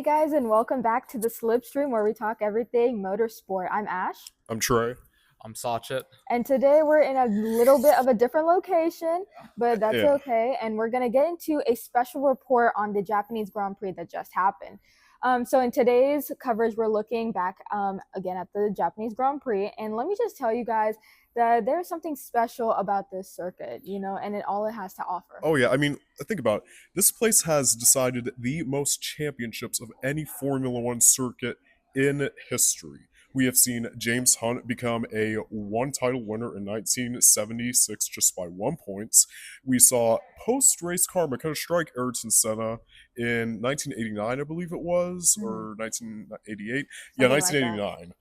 guys, and welcome back to the Slipstream where we talk everything motorsport. I'm Ash. I'm Trey. I'm Sachet. And today we're in a little bit of a different location, but that's Yeah. okay. And we're going to get into a special report on the Japanese Grand Prix that just happened. So in today's coverage, we're looking back again at the Japanese Grand Prix. And let me just tell you guys that there's something special about this circuit, and all it has to offer. Oh, yeah. I mean, think about it. This place has decided the most championships of any Formula One circuit in history. We have seen James Hunt become a one-title winner in 1976 just by 1 point. We saw post-race karma kind of strike Ayrton Senna in 1989, I believe it was, or 1988. Yeah, 1989.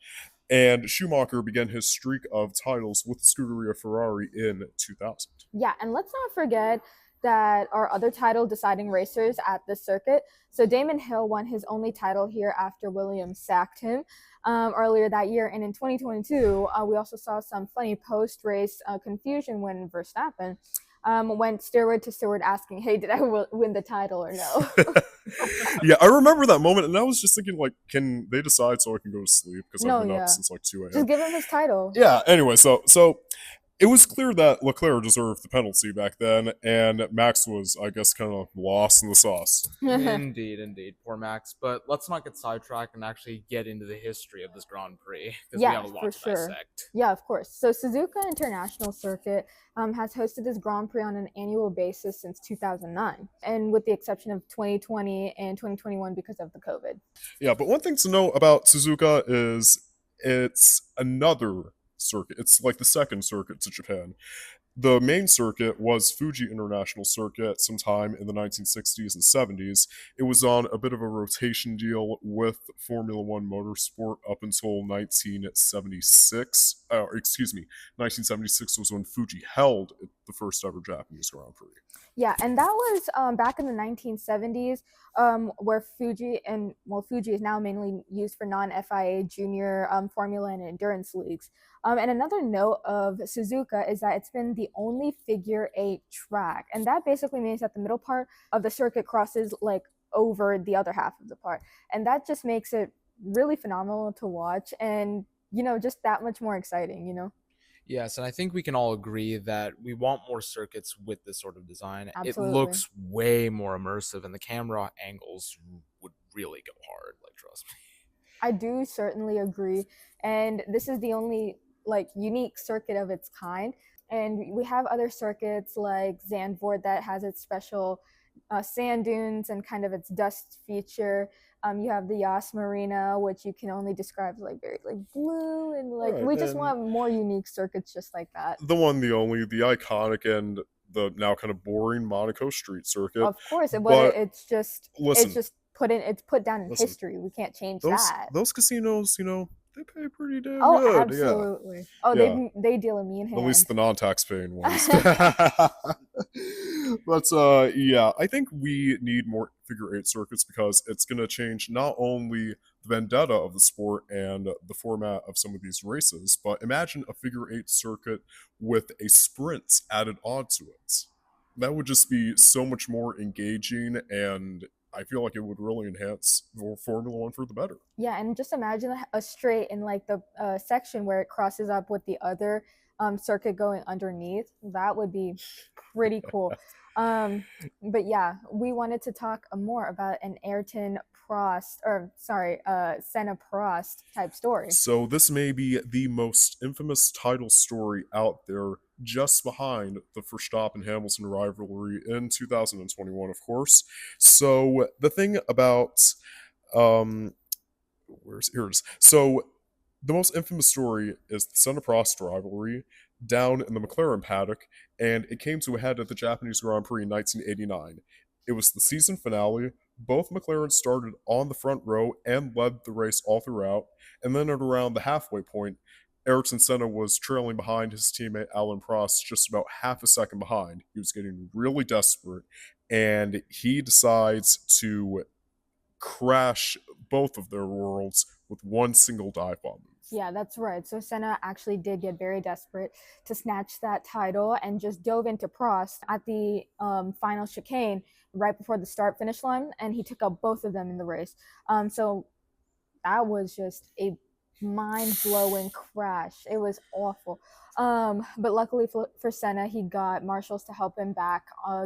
And Schumacher began his streak of titles with Scuderia Ferrari in 2000. Yeah, and let's not forget that our other title deciding racers at the circuit. So Damon Hill won his only title here after Williams sacked him earlier that year. And in 2022, we also saw some funny post-race confusion when Verstappen went steward to steward asking, hey, did I win the title or no? Yeah, I remember that moment, and I was just thinking, like, can they decide so I can go to sleep? Because I've been up since like 2 a.m. Just give him his title. Yeah, anyway, so it was clear that Leclerc deserved the penalty back then, and Max was, I guess, kind of lost in the sauce. Indeed. Poor Max. But let's not get sidetracked and actually get into the history of this Grand Prix, because we have a lot to dissect. Yeah, of course. So Suzuka International Circuit has hosted this Grand Prix on an annual basis since 2009, and with the exception of 2020 and 2021 because of the COVID. Yeah, but one thing to know about Suzuka is it's another circuit. It's like the second circuit to Japan. The main circuit was Fuji International Circuit sometime in the 1960s and 70s. It was on a bit of a rotation deal with Formula One Motorsport up until 1976. 1976 was when Fuji held the first ever Japanese Grand Prix. Yeah, and that was back in the 1970s, where Fuji is now mainly used for non-FIA junior formula and endurance leagues. And another note of Suzuka is that it's been the only figure 8 track, and that basically means that the middle part of the circuit crosses like over the other half of the part, and that just makes it really phenomenal to watch, and just that much more exciting. Yes, and I think we can all agree that we want more circuits with this sort of design. Absolutely. It looks way more immersive, and the camera angles would really go hard, like, trust me. I do certainly agree, and this is the only unique circuit of its kind. And we have other circuits like Zandvoort that has its special sand dunes and kind of its dust feature. You have the Yas Marina, which you can only describe as very blue, and we just want more unique circuits just like that. The one, the only, the iconic and the now kind of boring Monaco Street Circuit. Of course, but it's put down in history. We can't change that. Those casinos, they pay pretty damn good. Oh, absolutely. Yeah. Oh, yeah. They deal a mean hand. At least the non-tax-paying ones. But yeah, I think we need more figure 8 circuits because it's going to change not only the vendetta of the sport and the format of some of these races, but imagine a figure 8 circuit with a sprint added onto it. That would just be so much more engaging, and I feel like it would really enhance Formula One for the better. Yeah, and just imagine a straight in the section where it crosses up with the other circuit going underneath. That would be pretty cool. But yeah, we wanted to talk more about an Senna Prost type story. So this may be the most infamous title story out there, just behind the Verstappen-Hamilton rivalry in 2021, of course. So the thing about here it is. So the most infamous story is the Senna Prost rivalry down in the McLaren paddock, and it came to a head at the Japanese Grand Prix in 1989. It was the season finale. Both McLarens started on the front row and led the race all throughout, and then at around the halfway point, Ayrton Senna was trailing behind his teammate Alain Prost just about half a second behind. He was getting really desperate, and he decides to crash both of their worlds with one single dive bomb move. Yeah, that's right. So Senna actually did get very desperate to snatch that title and just dove into Prost at the final chicane right before the start finish line, and he took out both of them in the race. So that was just a mind-blowing crash. It was awful. But luckily for Senna, he got marshals to help him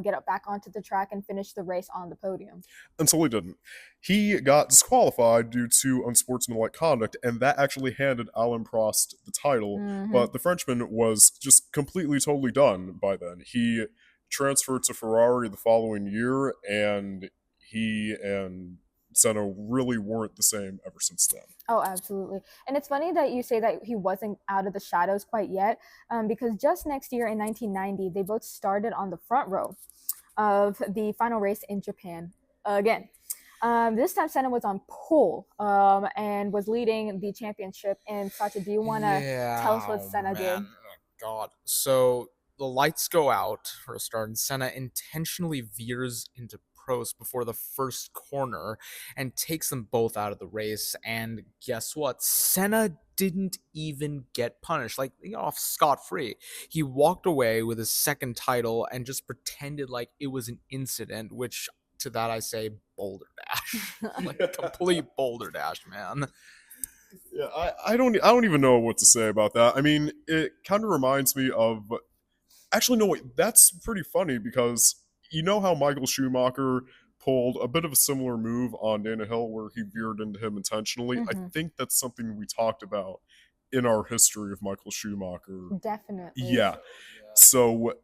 get up back onto the track and finish the race on the podium. Until he didn't. He got disqualified due to unsportsmanlike conduct, and that actually handed Alain Prost the title. But the Frenchman was just completely, totally done by then. He transferred to Ferrari the following year, and he and Senna really weren't the same ever since then. Oh, absolutely. And it's funny that you say that he wasn't out of the shadows quite yet, because just next year in 1990, they both started on the front row of the final race in Japan again. This time Senna was on pole and was leading the championship. And Sacha, do you want to tell us what Senna did? Oh, God. So the lights go out for a start, and Senna intentionally veers into Prost before the first corner and takes them both out of the race. And guess what? Senna didn't even get punished. Like, he got off scot-free. He walked away with his second title and just pretended like it was an incident, which to that I say boulder dash. Like, complete boulder dash, man. Yeah, I don't even know what to say about that. I mean, it kind of reminds me of... Actually, no, wait, that's pretty funny because you know how Michael Schumacher pulled a bit of a similar move on Dana Hill where he veered into him intentionally? I think that's something we talked about in our history of Michael Schumacher. Definitely. Yeah. So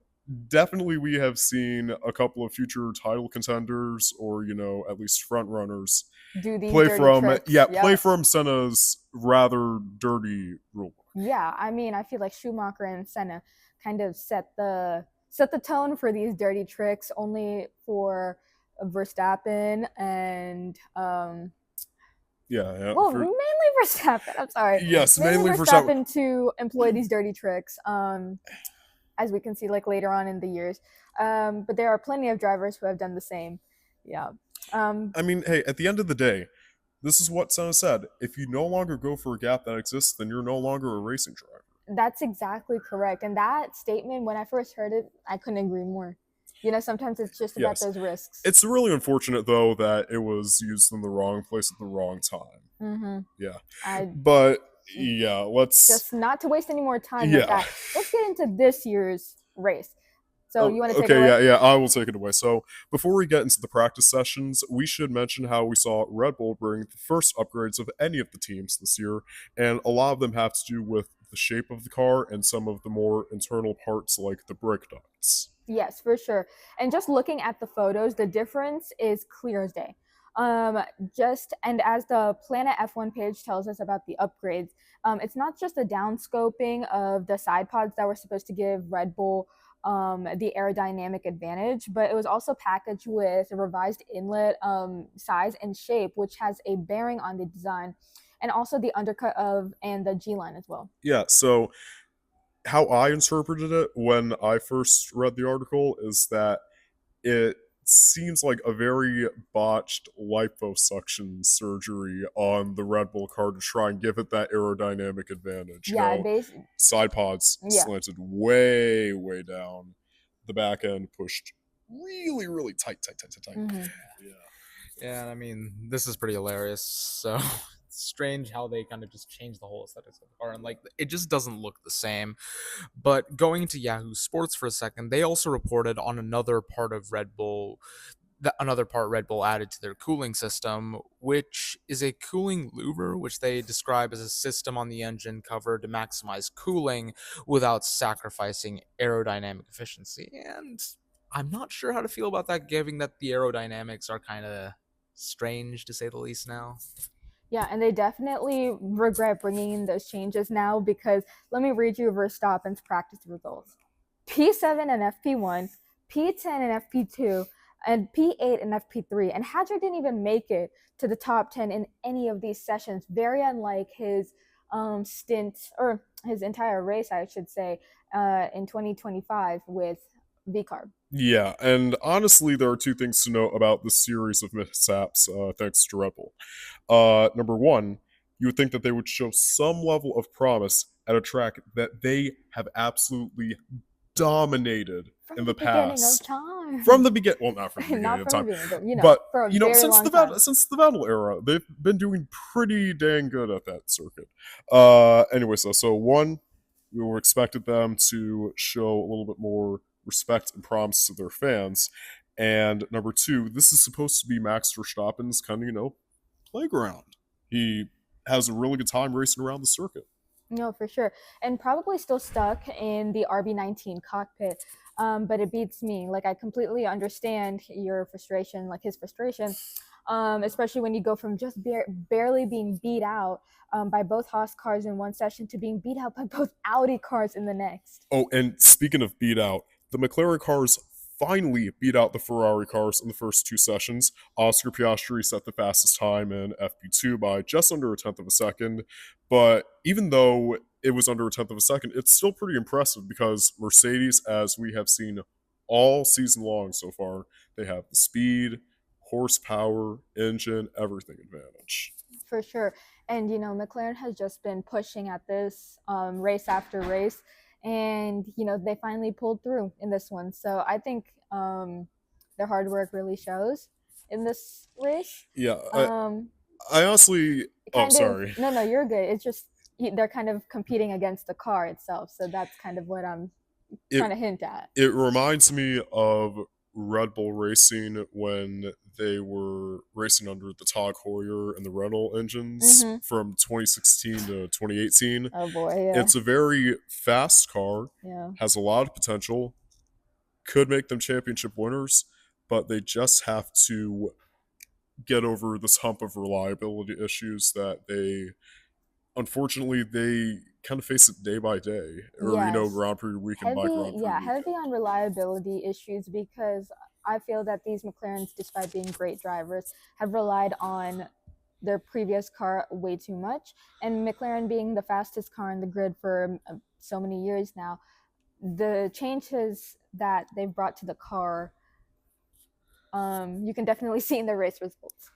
definitely we have seen a couple of future title contenders or, at least front runners do these play dirty tricks. Play from Senna's rather dirty rule book. Yeah, I mean, I feel like Schumacher and Senna kind of set the tone for these dirty tricks, only for Verstappen and well, mainly Verstappen. I'm sorry. Yes, mainly Verstappen to employ these dirty tricks. As we can see, like later on in the years. But there are plenty of drivers who have done the same. Yeah. I mean, hey, at the end of the day, this is what Senna said. If you no longer go for a gap that exists, then you're no longer a racing driver. That's exactly correct. And that statement, when I first heard it, I couldn't agree more. Sometimes it's just about those risks. It's really unfortunate, though, that it was used in the wrong place at the wrong time. Yeah. But, yeah, let's... Just not to waste any more time with that. Let's get into this year's race. So you want to take it away? Okay, I will take it away. So before we get into the practice sessions, we should mention how we saw Red Bull bring the first upgrades of any of the teams this year, and a lot of them have to do with the shape of the car and some of the more internal parts like the brake ducts. Yes, for sure. And just looking at the photos, the difference is clear as day. And as the Planet F1 page tells us about the upgrades, it's not just a downscoping of the side pods that were supposed to give Red Bull the aerodynamic advantage, but it was also packaged with a revised inlet size and shape, which has a bearing on the design, and also the undercut and the G-line as well. Yeah, so how I interpreted it when I first read the article is that it seems like a very botched liposuction surgery on the Red Bull car to try and give it that aerodynamic advantage. Side pods slanted way, way down. The back end pushed really, really tight. Yeah, I mean, this is pretty hilarious. So strange how they kind of just changed the whole aesthetics of the car, and it just doesn't look the same. But going into Yahoo Sports for a second, they also reported on another part Red Bull added to their cooling system, which is a cooling louver, which they describe as a system on the engine cover to maximize cooling without sacrificing aerodynamic efficiency. And I'm not sure how to feel about that, given that the aerodynamics are kind of strange, to say the least, now. Yeah, and they definitely regret bringing in those changes now, because let me read you Verstappen's practice results. P7 and FP1, P10 and FP2, and P8 and FP3. And Hadjar didn't even make it to the top 10 in any of these sessions, very unlike his stint, or his entire race, I should say, in 2025 with VCARB. Yeah, and honestly, there are two things to note about this series of mishaps, thanks to Red Bull. Number one, you would think that they would show some level of promise at a track that they have absolutely dominated From in the the beginning of past. time. From the beginning, well, not from the beginning Not of from time, the beginning, but but for a very since long the time. Vettel era, they've been doing pretty dang good at that circuit. Anyway, so one, we were expected them to show a little bit more respect and promise to their fans, and number two, this is supposed to be Max Verstappen's kind of playground. He has a really good time racing around the circuit. No, for sure. And probably still stuck in the RB19 cockpit. But it beats me. Like, I completely understand your frustration, like his frustration, especially when you go from just barely being beat out by both Haas cars in one session to being beat out by both Audi cars in the next. Oh, and speaking of beat out, the McLaren cars finally beat out the Ferrari cars in the first two sessions. Oscar Piastri set the fastest time in FP2 by just under a tenth of a second. But even though it was under a tenth of a second, it's still pretty impressive because Mercedes, as we have seen all season long so far, they have the speed, horsepower, engine, everything advantage. For sure. And, McLaren has just been pushing at this race after race. And, they finally pulled through in this one. So I think their hard work really shows in this race. Yeah. I honestly... Oh, sorry. No, you're good. It's just they're kind of competing against the car itself. So that's kind of what I'm trying to hint at. It reminds me of Red Bull Racing when they were racing under the Tag Heuer and the Renault engines from 2016 to 2018. Oh boy, yeah. It's a very fast car, has a lot of potential, could make them championship winners, but they just have to get over this hump of reliability issues that unfortunately, they kind of face it day by day, or Grand Prix weekend by Grand Prix. Yeah, heavy on reliability issues because I feel that these McLarens, despite being great drivers, have relied on their previous car way too much. And McLaren being the fastest car in the grid for so many years now, the changes that they've brought to the car, you can definitely see in the race results.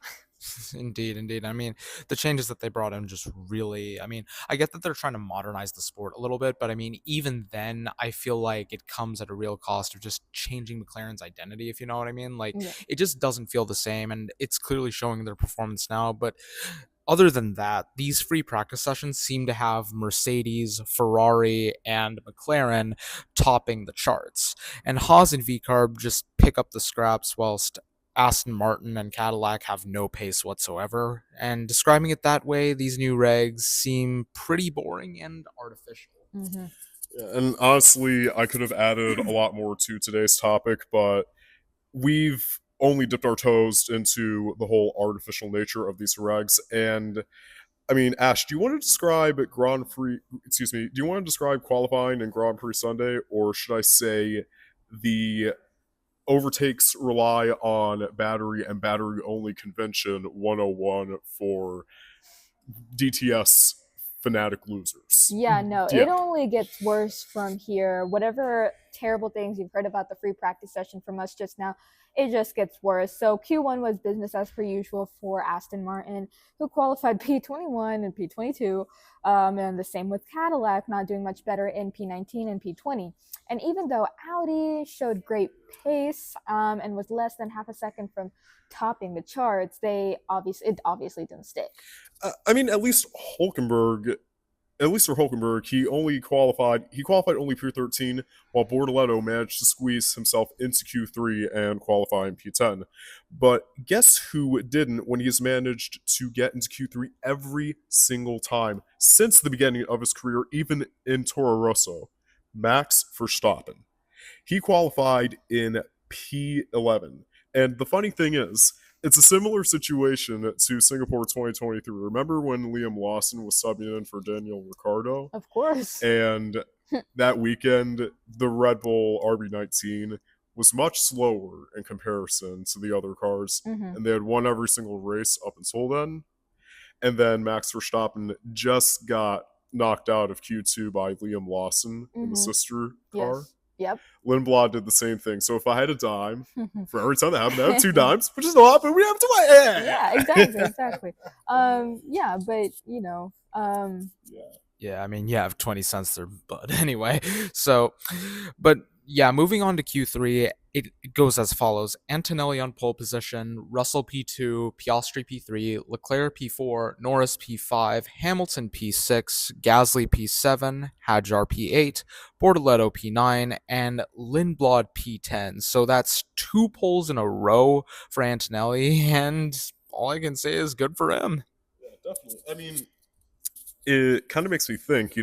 Indeed. I mean, the changes that they brought in just really, I get that they're trying to modernize the sport a little bit, but even then, I feel like it comes at a real cost of just changing McLaren's identity, if you know what I mean. It just doesn't feel the same, and it's clearly showing their performance now, but other than that, these free practice sessions seem to have Mercedes, Ferrari, and McLaren topping the charts, and Haas and VCarb just pick up the scraps whilst Aston Martin and Cadillac have no pace whatsoever, and describing it that way, these new regs seem pretty boring and artificial. And honestly, I could have added a lot more to today's topic, but we've only dipped our toes into the whole artificial nature of these regs. And Ash, do you want to describe do you want to describe qualifying in Grand Prix Sunday, or should I say the overtakes rely on battery and battery only convention 101 for DTS fanatic losers? It only gets worse from here. Whatever terrible things you've heard about the free practice session from us just now, it just gets worse. So Q1 was business as per usual for Aston Martin, who qualified P21 and P22, and the same with Cadillac, not doing much better in P19 and P20. And even though Audi showed great pace and was less than half a second from topping the charts, it obviously didn't stick. At least for Hulkenberg, he qualified only P13, while Bortoleto managed to squeeze himself into Q3 and qualify in P10. But guess who didn't when he's managed to get into Q3 every single time since the beginning of his career, even in Toro Rosso? Max Verstappen. He qualified in P11. And the funny thing is, it's a similar situation to Singapore 2023. Remember when Liam Lawson was subbing in for Daniel Ricciardo? Of course. And that weekend, the Red Bull RB19 was much slower in comparison to the other cars. And they had won every single race up until then. And then Max Verstappen just got knocked out of Q2 by Liam Lawson in the sister car. Yep. Lindblad did the same thing. So if I had a dime for every time that happened, I have 2 dimes, which is a lot, but we have 2. Yeah, exactly. Yeah, but Yeah, I mean, you have 20 cents there, but anyway. So, but yeah, moving on to Q3, it goes as follows. Antonelli on pole position, Russell P2, Piastri P3, Leclerc P4, Norris P5, Hamilton P6, Gasly P7, Hadjar P8, Bortoleto P9, and Lindblad P10. So that's 2 poles in a row for Antonelli, and all I can say is good for him. Yeah, definitely. I mean, it kind of makes me think,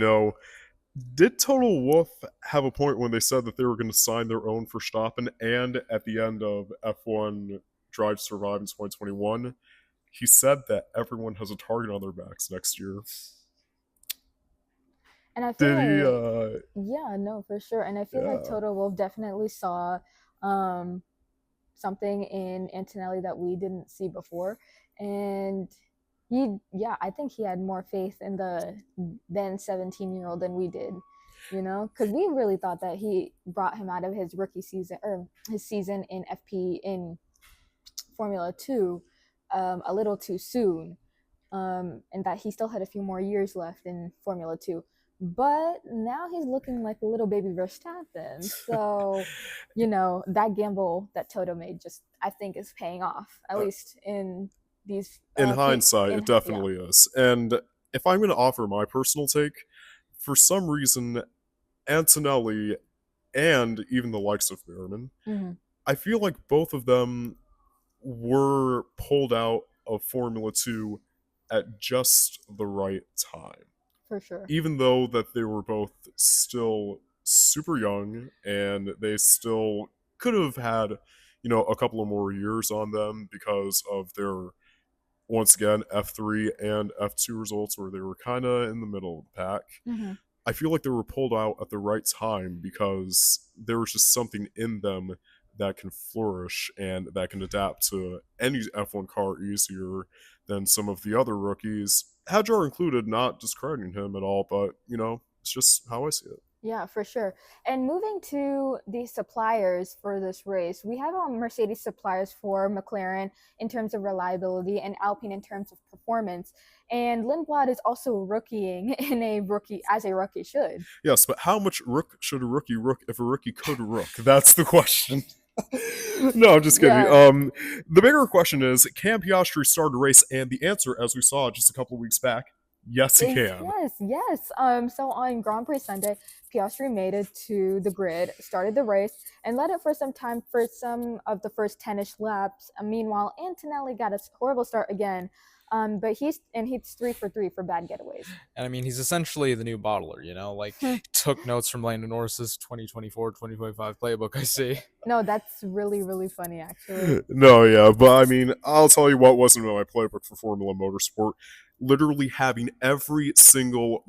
did Total Wolf have a point when they said that they were going to sign their own Verstappen, and at the end of F1 Drive to Survive in 2021, he said that everyone has a target on their backs next year. And I feel Did like, he? yeah, no, for sure. And I feel like Toto Wolff definitely saw something in Antonelli that we didn't see before. And I think he had more faith in the then 17-year-old than we did, because we really thought that he brought him out of his rookie season or his season in FP in Formula 2 a little too soon, and that he still had a few more years left in Formula 2. But now he's looking like a little baby Verstappen. So, that gamble that Toto made I think, is paying off, at least in these. In hindsight, it definitely is. And if I'm going to offer my personal take, for some reason, Antonelli and even the likes of Behrman, I feel like both of them were pulled out of Formula 2 at just the right time. For sure. Even though that they were both still super young and they still could have had, a couple of more years on them because of their, once again, F3 and F2 results where they were kind of in the middle of the pack. I feel like they were pulled out at the right time because there was just something in them that can flourish and that can adapt to any F1 car easier than some of the other rookies. Hadjar included, not discrediting him at all, but, it's just how I see it. Yeah, for sure. And moving to the suppliers for this race, we have Mercedes suppliers for McLaren in terms of reliability and Alpine in terms of performance. And Lindblad is also rookieing as a rookie should. Yes, but how much rook should a rookie rook if a rookie could rook? That's the question. No, I'm just kidding. Yeah. The bigger question is, can Piastri start a race? And the answer, as we saw just a couple of weeks back, yes, he can. Yes. So on Grand Prix Sunday, Piastri made it to the grid, started the race, and led it for some time for some of the first 10-ish laps. Meanwhile, Antonelli got a horrible start again. But he's 3 for 3 for bad getaways. And I mean, he's essentially the new bottler, took notes from Lando Norris's 2024-2025 playbook, I see. No, that's really, really funny, actually. No, yeah, but I mean, I'll tell you what wasn't in my playbook for Formula Motorsport. Literally having every single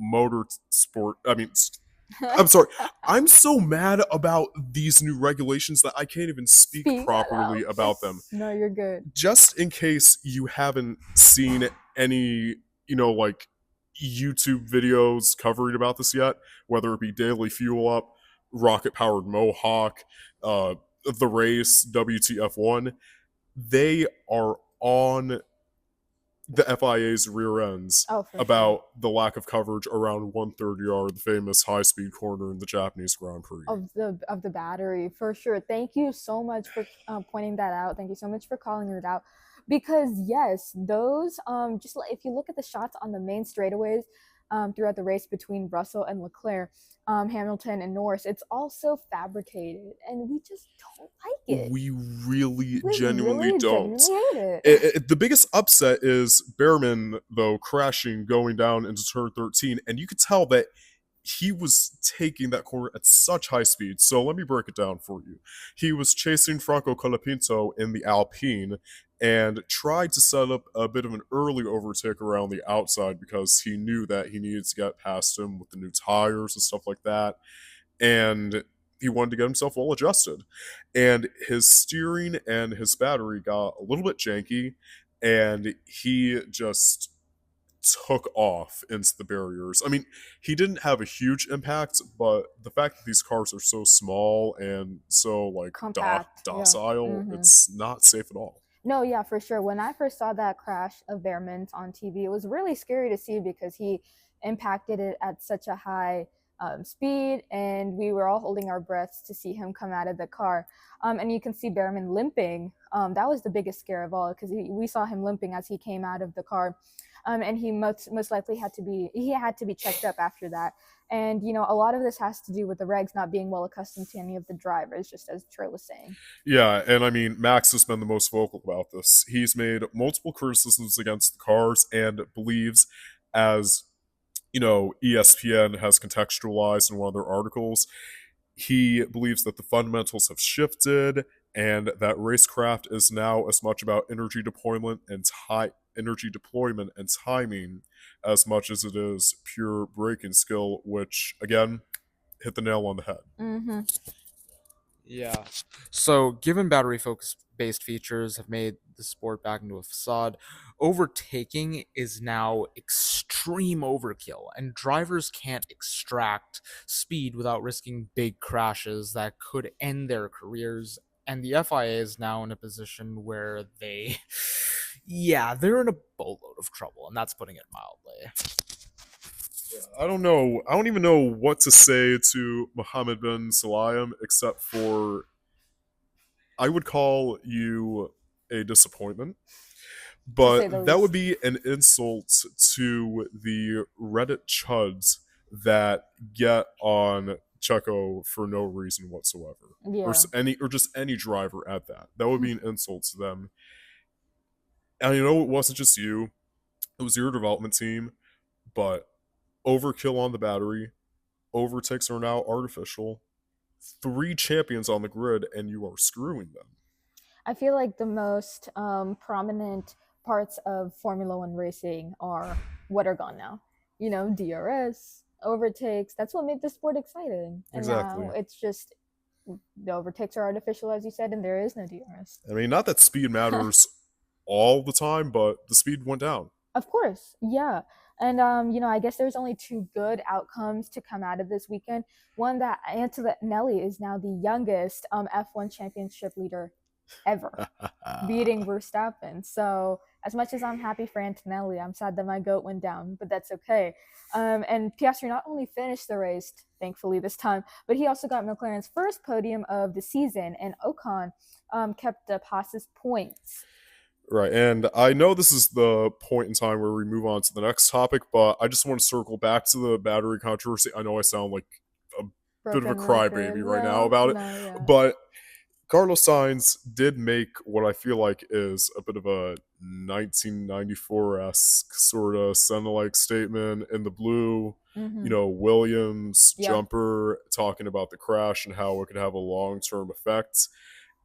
I'm sorry. I'm so mad about these new regulations that I can't even speak properly about them. No, you're good. Just in case you haven't seen any, YouTube videos covering about this yet, whether it be Daily Fuel Up, Rocket Powered Mohawk, The Race, WTF1, they are on the FIA's rear ends about the lack of coverage around 130 yard, the famous high-speed corner in the Japanese Grand Prix. Of the battery, for sure. Thank you so much for pointing that out. Thank you so much for calling it out. Because yes, those just like if you look at the shots on the main straightaways throughout the race between Russell and Leclerc, Hamilton and Norris, it's also fabricated, and we just don't like it. We really genuinely don't. Genuinely hate it. The biggest upset is Behrman, though, crashing going down into turn 13, and you could tell that he was taking that corner at such high speed. So let me break it down for you. He was chasing Franco Colapinto in the Alpine and tried to set up a bit of an early overtake around the outside because he knew that he needed to get past him with the new tires and stuff like that. And he wanted to get himself well adjusted. And his steering and his battery got a little bit janky, and he just took off into the barriers. I mean, he didn't have a huge impact, but the fact that these cars are so small and so like Compact. Yeah. docile, it's not safe at all. No, yeah, for sure. When I first saw that crash of Behrman's on TV, it was really scary to see because he impacted it at such a high speed, and we were all holding our breaths to see him come out of the car. And you can see Behrman limping. That was the biggest scare of all because we saw him limping as he came out of the car. And he most likely had to be checked up after that. And a lot of this has to do with the regs not being well accustomed to any of the drivers, just as Troy was saying. Yeah, and I mean, Max has been the most vocal about this. He's made multiple criticisms against the cars and believes, as ESPN has contextualized in one of their articles, he believes that the fundamentals have shifted and that racecraft is now as much about energy deployment and timing as much as it is pure braking skill, which again hit the nail on the head. Yeah. So, given battery focus based features have made the sport back into a facade, overtaking is now extreme overkill, and drivers can't extract speed without risking big crashes that could end their careers. And the FIA is now in a position where they're in a boatload of trouble, and that's putting it mildly. I don't know. I don't even know what to say to Mohammed bin Sulayem except for I would call you a disappointment. But that would be an insult to the Reddit chuds that get on Checo for no reason whatsoever. Yeah. Or just any driver at that. That would be an insult to them. And it wasn't just you. It was your development team. But overkill on the battery. Overtakes are now artificial. 3 champions on the grid, and you are screwing them. I feel like the most prominent parts of Formula One racing are what are gone now. DRS, overtakes. That's what made the sport exciting. And exactly. Now it's just the overtakes are artificial, as you said, and there is no DRS. I mean, not that speed matters all the time, but the speed went down. Of course, yeah. And, I guess there's only 2 good outcomes to come out of this weekend. One, that Antonelli is now the youngest F1 championship leader ever, beating Verstappen. So as much as I'm happy for Antonelli, I'm sad that my GOAT went down, but that's okay. And Piastri not only finished the race, thankfully this time, but he also got McLaren's first podium of the season, and Ocon kept the Haas's points. Right, and I know this is the point in time where we move on to the next topic, but I just want to circle back to the battery controversy. I know I sound like a bit of a crybaby right now about it, but Carlos Sainz did make what I feel like is a bit of a 1994-esque sort of Senna-like statement in the blue, Williams jumper, talking about the crash and how it could have a long-term effect,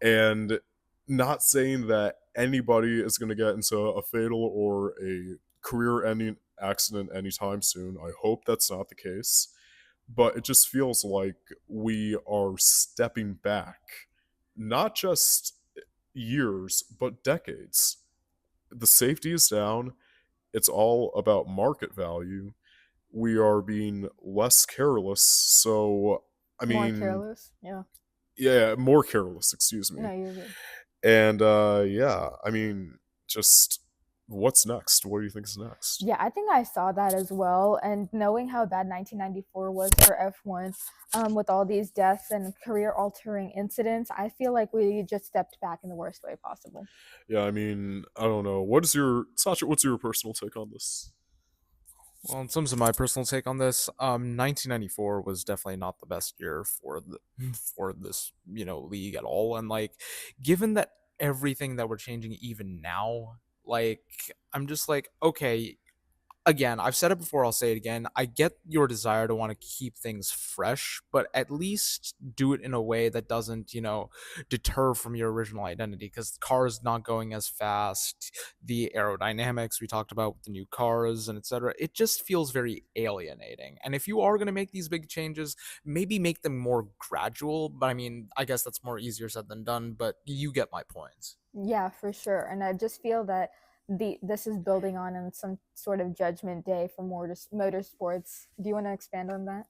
and not saying that anybody is going to get into a fatal or a career-ending accident anytime soon. I hope that's not the case. But it just feels like we are stepping back, not just years, but decades. The safety is down. It's all about market value. We are being less careless. So, I mean... More careless, yeah. Yeah, more careless, excuse me. No, you're good. And I mean, just what's next? What do you think is next? Yeah, I think I saw that as well. And knowing how bad 1994 was for F1, with all these deaths and career-altering incidents, I feel like we just stepped back in the worst way possible. Yeah, I mean, I don't know. Sasha, what's your personal take on this? Well, in terms of my personal take on this, 1994 was definitely not the best year for this league at all. And given that everything that we're changing even now, I'm just okay. Again, I've said it before, I'll say it again. I get your desire to want to keep things fresh, but at least do it in a way that doesn't, deter from your original identity, because the car's not going as fast. The aerodynamics we talked about with the new cars and etc. It just feels very alienating. And if you are going to make these big changes, maybe make them more gradual. But I mean, I guess that's more easier said than done, but you get my points. Yeah, for sure. And I just feel that this is building on some sort of judgment day for motorsports. Do you want to expand on that?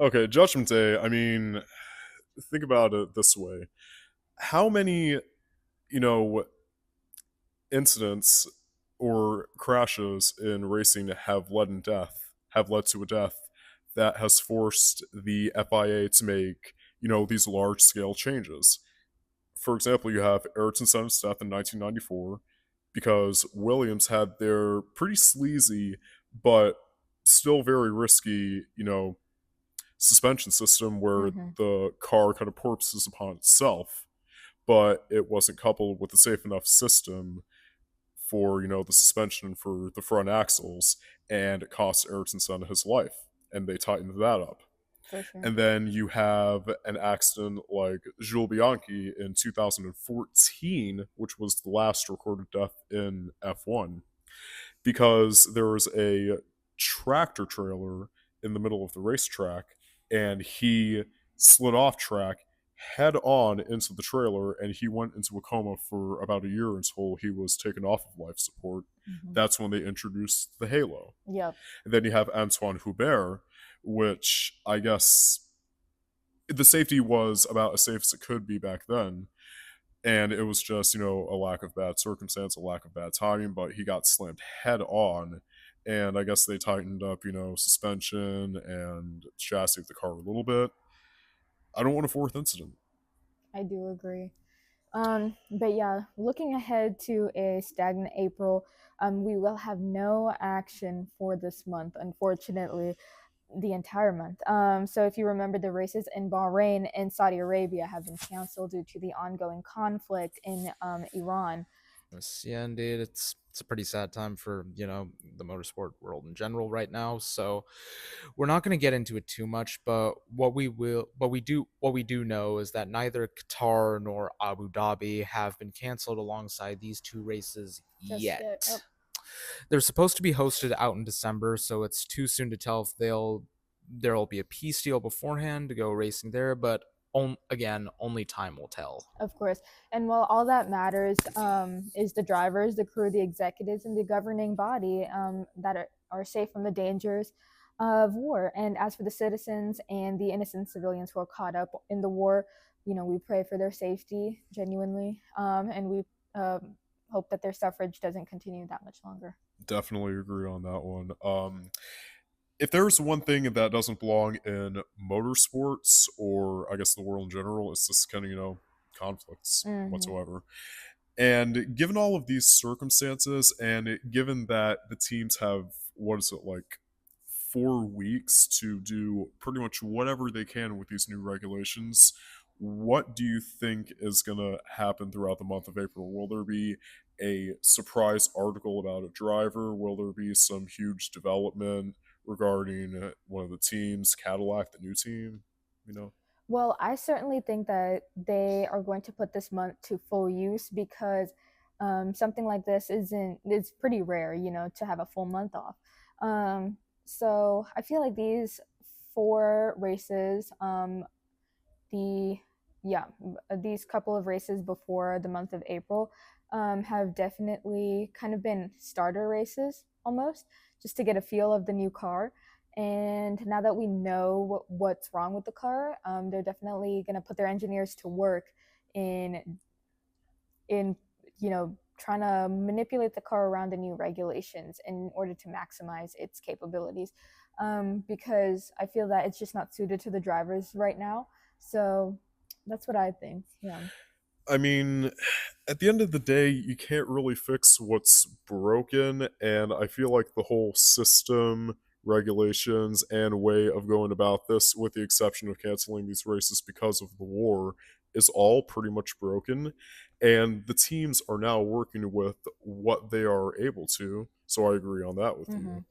Okay, Judgment Day. I mean, think about it this way: how many, you know, incidents or crashes in racing have led to a death that has forced the FIA to make, these large scale changes. For example, you have Ayrton Senna's death in 1994 because Williams had their pretty sleazy but still very risky, suspension system where the car kind of porpoises upon itself, but it wasn't coupled with a safe enough system for, the suspension for the front axles, and it cost Ayrton Senna his life, and they tightened that up. For sure. And then you have an accident like Jules Bianchi in 2014, which was the last recorded death in F1, because there was a tractor trailer in the middle of the racetrack, and he slid off track head on into the trailer, and he went into a coma for about a year until he was taken off of life support. That's when they introduced the halo. Yep. And then you have Antoine Hubert, which I guess the safety was about as safe as it could be back then. And it was just, a lack of bad circumstance, a lack of bad timing, but he got slammed head on. And I guess they tightened up, suspension and chassis of the car a little bit. I don't want a fourth incident. I do agree. But yeah, looking ahead to a stagnant April, we will have no action for this month, unfortunately, the entire month. So if you remember, the races in Bahrain and Saudi Arabia have been canceled due to the ongoing conflict in Iran. Yeah, indeed. It's a pretty sad time for, the motorsport world in general right now. So we're not going to get into it too much, but what we do know is that neither Qatar nor Abu Dhabi have been canceled alongside these two races yet. They're supposed to be hosted out in December, so it's too soon to tell if there'll be a peace deal beforehand to go racing there, but again, only time will tell. Of course. And while all that matters is the drivers, the crew, the executives, and the governing body that are safe from the dangers of war. And as for the citizens and the innocent civilians who are caught up in the war, we pray for their safety genuinely, and we hope that their suffrage doesn't continue that much longer. Definitely agree on that one. If there's one thing that doesn't belong in motorsports, or I guess the world in general, it's this kind of, conflicts whatsoever. And given all of these circumstances, and given that the teams have, 4 weeks to do pretty much whatever they can with these new regulations, what do you think is going to happen throughout the month of April? Will there be a surprise article about a driver? Will there be some huge development regarding one of the teams, Cadillac, the new team, Well, I certainly think that they are going to put this month to full use, because something like this it's pretty rare, to have a full month off. So I feel like these 4 races, these couple of races before the month of April have definitely kind of been starter races almost, just to get a feel of the new car. And now that we know what's wrong with the car, they're definitely going to put their engineers to work in trying to manipulate the car around the new regulations in order to maximize its capabilities, because I feel that it's just not suited to the drivers right now. So that's what I think. Yeah. I mean, at the end of the day, you can't really fix what's broken, and I feel like the whole system, regulations, and way of going about this, with the exception of canceling these races because of the war, is all pretty much broken, and the teams are now working with what they are able to, so I agree on that with you.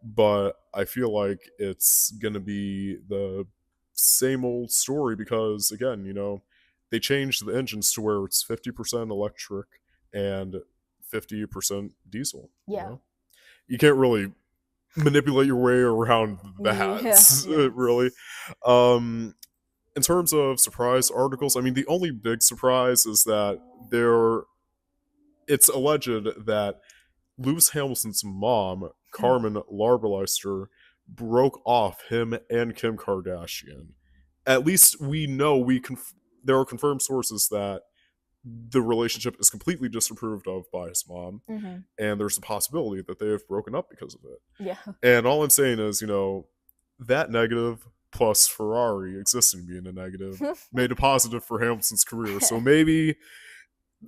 But I feel like it's going to be the same old story because, again, they changed the engines to where it's 50% electric and 50% diesel. Yeah. You can't really manipulate your way around that, really. In terms of surprise articles, I mean, the only big surprise is that it's alleged that Lewis Hamilton's mom, Carmen Larbeleister, broke off him and Kim Kardashian. At least we know there are confirmed sources that the relationship is completely disapproved of by his mom, and there's a possibility that they have broken up because of it. Yeah. And all I'm saying is, that negative plus Ferrari existing being a negative made a positive for Hamilton's career. So maybe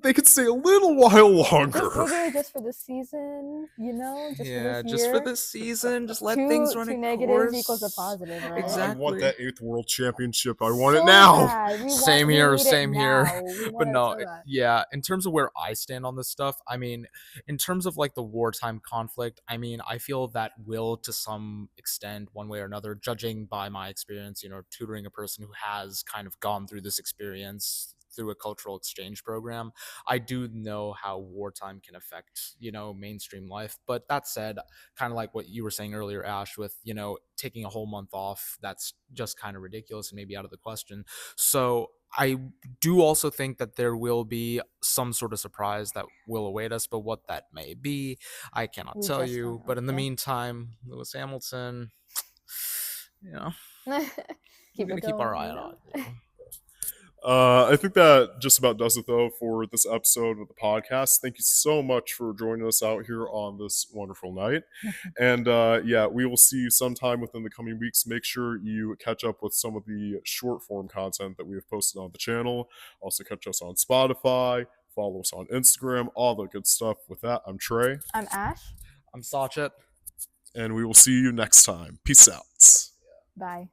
they could stay a little while longer. Just for this season, just for this season, just let things run. Two negatives equals a positive, right? Exactly. I want that 8th world championship. I want it now. Same here. But no, in terms of where I stand on this stuff, I mean, in terms of like the wartime conflict, I mean, I feel that will to some extent, one way or another, judging by my experience, tutoring a person who has kind of gone through this experience through a cultural exchange program, I do know how wartime can affect, mainstream life. But that said, kind of like what you were saying earlier, Ash, with, taking a whole month off, that's just kind of ridiculous and maybe out of the question. So I do also think that there will be some sort of surprise that will await us, but what that may be, I cannot tell you. But in the meantime, Lewis Hamilton, keep our eye on it. I think that just about does it, though, for this episode of the podcast. Thank you so much for joining us out here on this wonderful night. And we will see you sometime within the coming weeks. Make sure you catch up with some of the short form content that we have posted on the channel. Also catch us on Spotify, follow us on Instagram, all the good stuff. With that, I'm Trey. I'm Ash. I'm Sachet. And we will see you next time. Peace out. Bye.